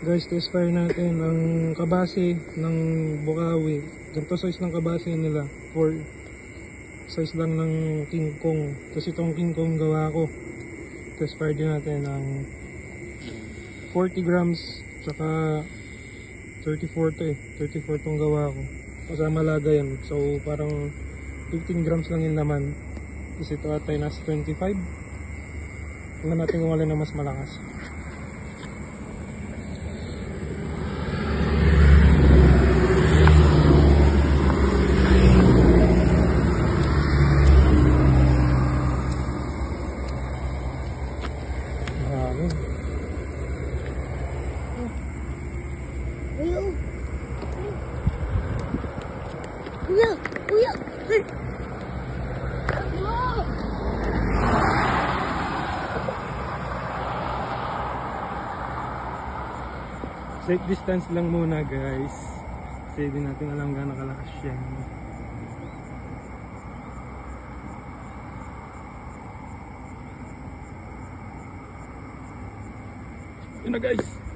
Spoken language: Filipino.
Guys, test fire natin ang kabase ng Bukawi. Ganito size ng kabase nila. 4 size lang ng King Kong. Tapos itong King Kong gawa ko. Test fire din natin ng 40 grams. Tsaka 34 to 34 tong gawa ko. Kasama lada yan. So parang 15 grams lang yung laman. Tapos ito atay nasa 25. Tingnan natin kung alin na mas malakas. Kuya! Kuya! Safe distance lang muna guys. Kasi di natin alam gaano kalakas yan. Yun na guys.